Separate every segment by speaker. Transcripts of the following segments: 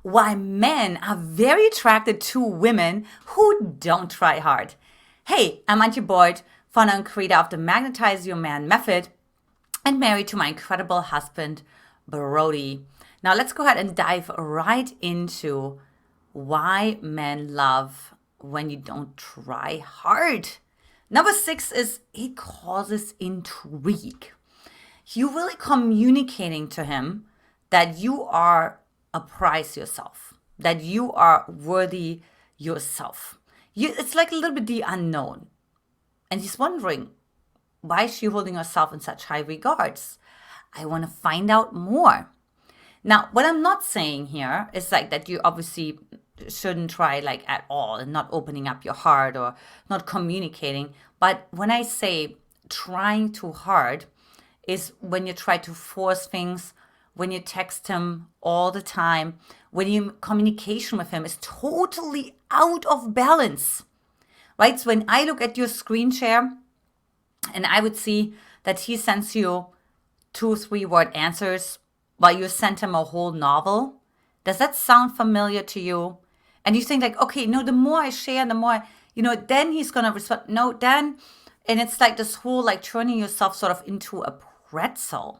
Speaker 1: Why men are very attracted to women who don't try hard. Hey, I'm Antia, founder and creator of the Magnetize Your Man method and married to my incredible husband, Brody. Now let's go ahead and dive right into why men love when you don't try hard. Number 6 is it causes intrigue. You really communicating to him that you are a prize yourself, that you are worthy yourself. It's like a little bit the unknown. And he's wondering, why is she holding herself in such high regards? I want to find out more. Now, what I'm not saying here is like that you obviously shouldn't try like at all and not opening up your heart or not communicating. But when I say trying too hard is when you try to force things, when you text him all the time, when your communication with him is totally out of balance, right? So when I look at your screen share and I would see that he sends you 2-3 word answers while you sent him a whole novel, does that sound familiar to you? And you think like, okay, no, the more I share, the more, then he's going to respond. No, then, and it's like this whole like turning yourself sort of into a pretzel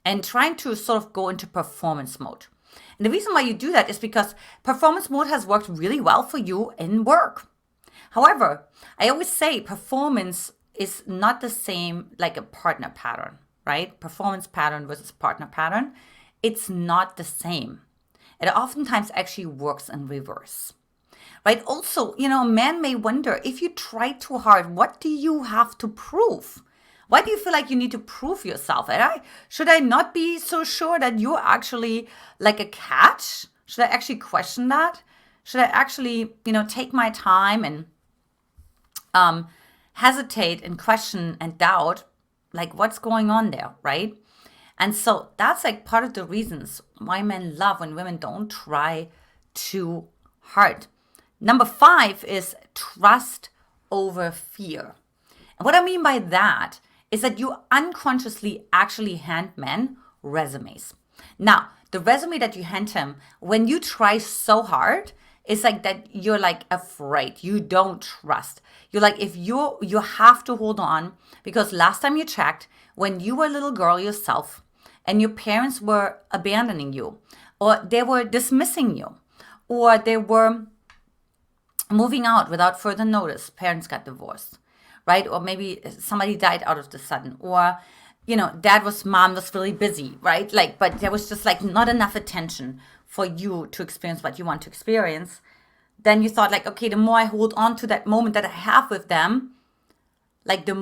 Speaker 1: and trying to sort of go into performance mode. And the reason why you do that is because performance mode has worked really well for you in work. However, I always say performance is not the same like a partner pattern, right? Performance pattern versus partner pattern. It's not the same. It oftentimes actually works in reverse, right? Also, a man may wonder, if you try too hard, what do you have to prove? Why do you feel like you need to prove yourself? Should I not be so sure that you're actually like a catch? Should I actually question that? Should I actually, take my time and hesitate and question and doubt, like what's going on there, right? And so that's like part of the reasons why men love when women don't try too hard. Number 5 is trust over fear. And what I mean by that is that you unconsciously actually hand men resumes. Now, the resume that you hand him, when you try so hard, it's like that you're like afraid. You don't trust. You're like, if you have to hold on, because last time you checked, when you were a little girl yourself and your parents were abandoning you, or they were dismissing you, or they were moving out without further notice, parents got divorced, right? Or maybe somebody died out of the sudden, or mom was really busy, right? Like, but there was just like not enough attention for you to experience what you want to experience. Then you thought like, okay, the more I hold on to that moment that I have with them, like the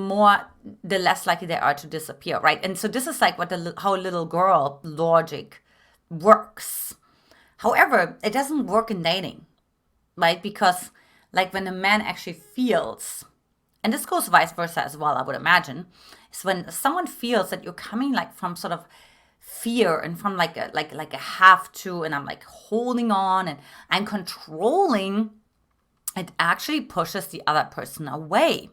Speaker 1: less likely they are to disappear, right? And so this is like how little girl logic works. However, it doesn't work in dating, right? Because like when a man actually feels, and this goes vice versa as well, I would imagine, is when someone feels that you're coming like from sort of fear and from like a have to, and I'm like holding on and I'm controlling, it actually pushes the other person away,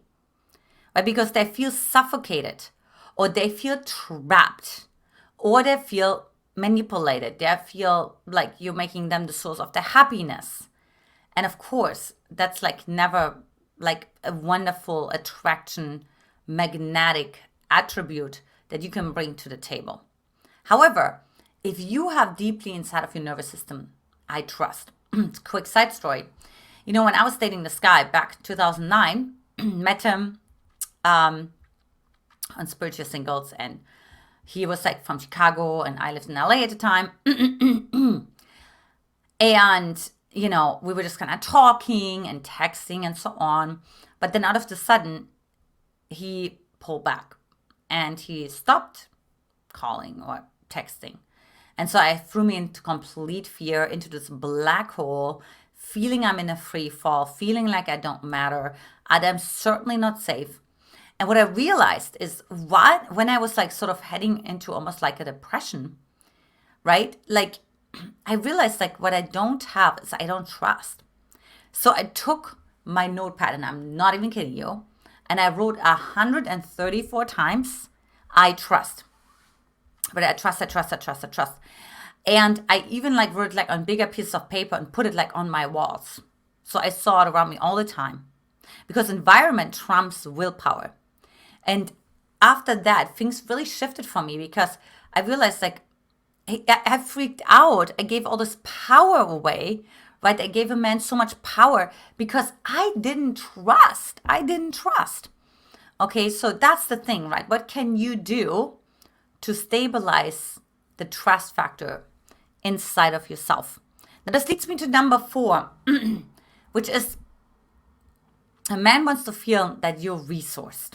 Speaker 1: right? Because they feel suffocated, or they feel trapped, or they feel manipulated. They feel like you're making them the source of their happiness. And of course, that's like never like a wonderful attraction, magnetic attribute that you can bring to the table. However, if you have deeply inside of your nervous system, I trust. Quick side story. When I was dating this guy back 2009, met him on Spiritual Singles, and he was like from Chicago and I lived in LA at the time. And we were just kind of talking and texting and so on. But then out of the sudden, he pulled back and he stopped calling or texting. And so I threw me into complete fear, into this black hole, feeling I'm in a free fall, feeling like I don't matter, and I'm certainly not safe. And what I realized is when I was like sort of heading into almost like a depression, right? Like I realized like what I don't have is I don't trust. So I took my notepad, and I'm not even kidding you, and I wrote 134 times, I trust. But I trust. And I even like wrote like on bigger pieces of paper and put it like on my walls. So I saw it around me all the time, because environment trumps willpower. And after that, things really shifted for me, because I realized like I freaked out. I gave all this power away, right? I gave a man so much power because I didn't trust. Okay, so that's the thing, right? What can you do to stabilize the trust factor inside of yourself? Now, this leads me to number 4, which is a man wants to feel that you're resourced.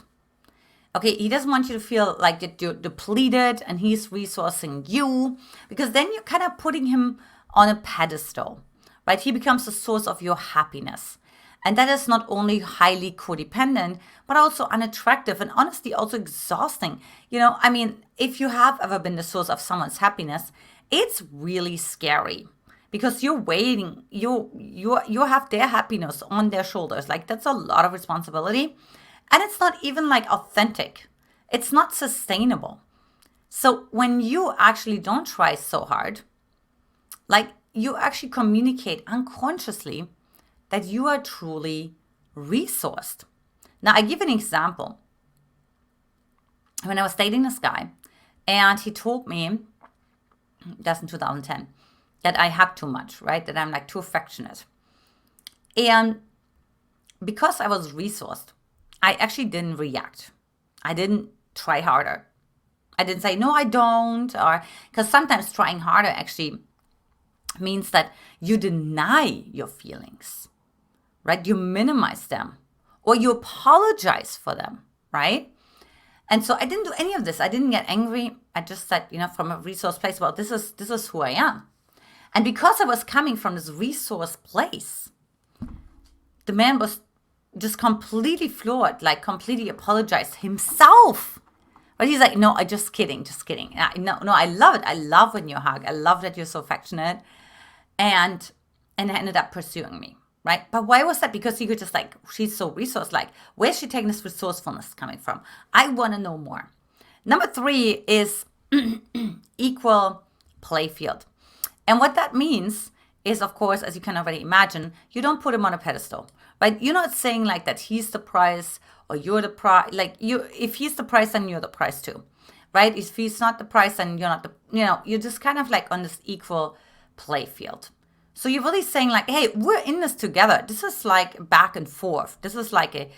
Speaker 1: Okay, he doesn't want you to feel like that you're depleted and he's resourcing you, because then you're kind of putting him on a pedestal, right? He becomes the source of your happiness. And that is not only highly codependent, but also unattractive and honestly also exhausting. I mean, if you have ever been the source of someone's happiness, it's really scary, because you're waiting, you have their happiness on their shoulders. Like, that's a lot of responsibility. And it's not even like authentic. It's not sustainable. So when you actually don't try so hard, like, you actually communicate unconsciously that you are truly resourced. Now, I give an example. When I was dating this guy, and he told me, that's in 2010, that I hug too much, right? That I'm like too affectionate. And because I was resourced, I actually didn't react. I didn't try harder. I didn't say, no, I don't. Or because sometimes trying harder actually means that you deny your feelings, right? You minimize them, or you apologize for them, right? And so I didn't do any of this. I didn't get angry. I just said, from a resource place, well, this is who I am. And because I was coming from this resource place, the man was just completely floored, like completely apologized himself. But he's like, no, I just kidding. No, I love it. I love when you hug. I love that you're so affectionate. And I ended up pursuing me, right? But why was that? Because he could just like, she's so resource-like. Where's she taking this resourcefulness coming from? I want to know more. Number 3 is equal play field. And what that means is, of course, as you can already imagine, you don't put him on a pedestal, right? You're not saying like that he's the prize or you're the prize. Like, if he's the prize, then you're the prize too, right? If he's not the prize, then you're not you're just kind of like on this equal play field. So you're really saying like, hey, we're in this together. This is like back and forth. This is like a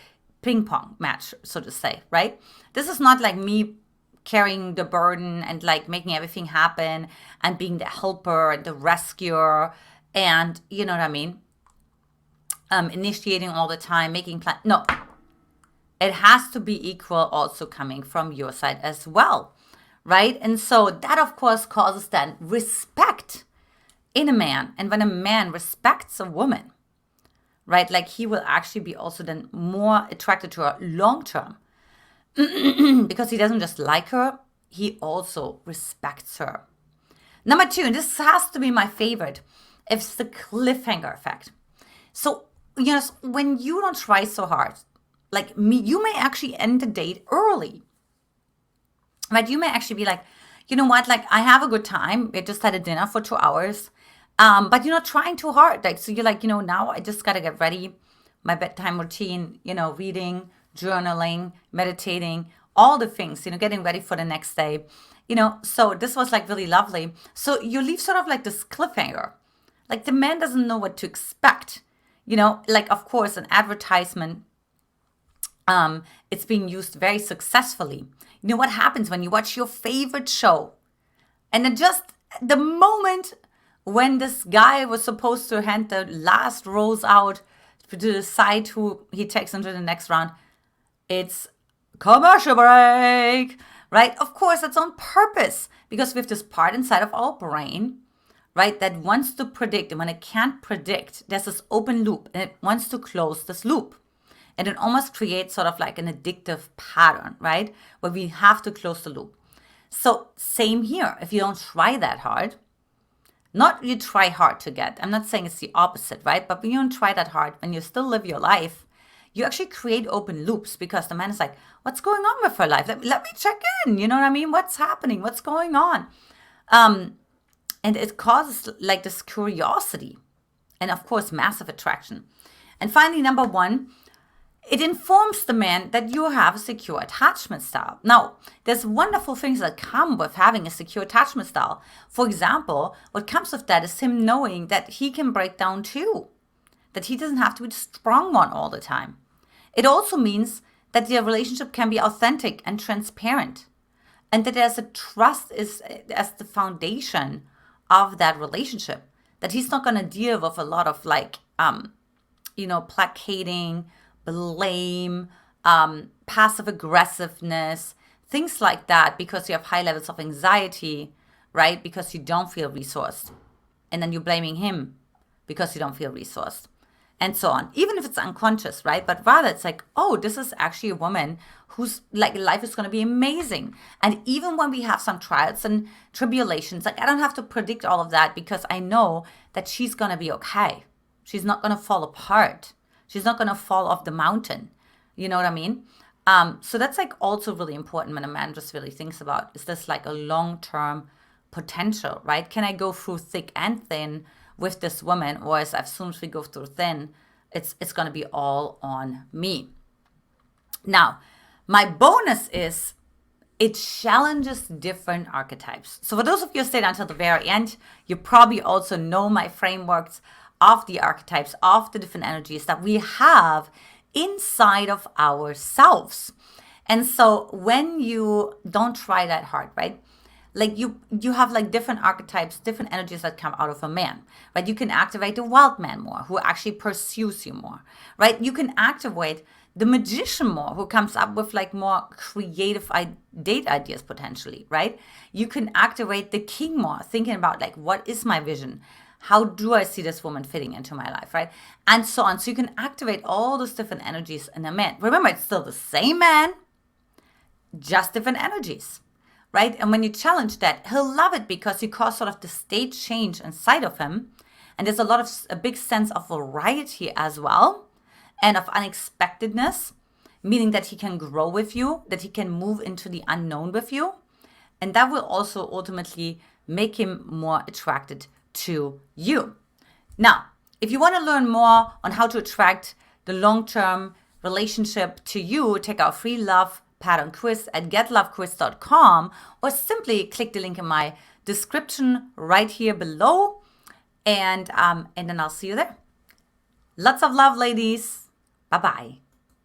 Speaker 1: ping pong match, so to say, right? This is not like me carrying the burden and like making everything happen and being the helper and the rescuer and, you know what I mean? Initiating all the time, making plans. No, it has to be equal, also coming from your side as well, right? And so that, of course, causes then respect in a man. And when a man respects a woman, right, like, he will actually be also then more attracted to her long term because he doesn't just like her, he also respects her. Number 2, and this has to be my favorite, it's the cliffhanger effect. So, when you don't try so hard, like me, you may actually end the date early, right? You may actually be like, you know what, like, I have a good time. We just had a dinner for 2 hours, but you're not trying too hard. Like, so you're like, now I just got to get ready, my bedtime routine, reading, journaling, meditating, all the things, getting ready for the next day, so this was like really lovely. So you leave sort of like this cliffhanger, like the man doesn't know what to expect, like, of course, an advertisement, it's being used very successfully. What happens when you watch your favorite show and then just the moment when this guy was supposed to hand the last rose out to decide who he takes into the next round, it's commercial break, right? Of course, that's on purpose because we have this part inside of our brain, right, that wants to predict. And when it can't predict, there's this open loop and it wants to close this loop. And it almost creates sort of like an addictive pattern, right, where we have to close the loop. So same here. If you don't try that hard, not you try hard to get, I'm not saying it's the opposite, right? But when you don't try that hard, when you still live your life, you actually create open loops because the man is like, what's going on with her life? Let me check in. You know what I mean? What's happening? What's going on? And it causes like this curiosity and, of course, massive attraction. And finally, number 1, it informs the man that you have a secure attachment style. Now, there's wonderful things that come with having a secure attachment style. For example, what comes with that is him knowing that he can break down too, that he doesn't have to be the strong one all the time. It also means that the relationship can be authentic and transparent, and that there's a trust as the foundation of that relationship, that he's not going to deal with a lot of like, placating, blame, passive aggressiveness, things like that, because you have high levels of anxiety, right? Because you don't feel resourced. And then you're blaming him because you don't feel resourced. And so on, even if it's unconscious, right? But rather it's like, oh, this is actually a woman whose like life is going to be amazing. And even when we have some trials and tribulations, like I don't have to predict all of that because I know that she's going to be okay. She's not going to fall apart. She's not going to fall off the mountain. You know what I mean? So that's like also really important when a man just really thinks about, is this like a long-term potential, right? Can I go through thick and thin with this woman, or as soon as we go through thin, it's going to be all on me. Now, my bonus is it challenges different archetypes. So for those of you who stayed until the very end, you probably also know my frameworks of the archetypes, of the different energies that we have inside of ourselves. And so when you don't try that hard, right? Like you have like different archetypes, different energies that come out of a man, right? You can activate the wild man more, who actually pursues you more, right? You can activate the magician more, who comes up with like more creative date ideas potentially, right? You can activate the king more, thinking about like, what is my vision? How do I see this woman fitting into my life, right? And so on. So you can activate all those different energies in a man. Remember, it's still the same man, just different energies. Right? And when you challenge that, he'll love it because you cause sort of the state change inside of him. And there's a big sense of variety as well, and of unexpectedness, meaning that he can grow with you, that he can move into the unknown with you. And that will also ultimately make him more attracted to you. Now, if you want to learn more on how to attract the long-term relationship to you, take our free love pattern quiz at getlovequiz.com, or simply click the link in my description right here below, and then I'll see you there. Lots of love, ladies. Bye-bye.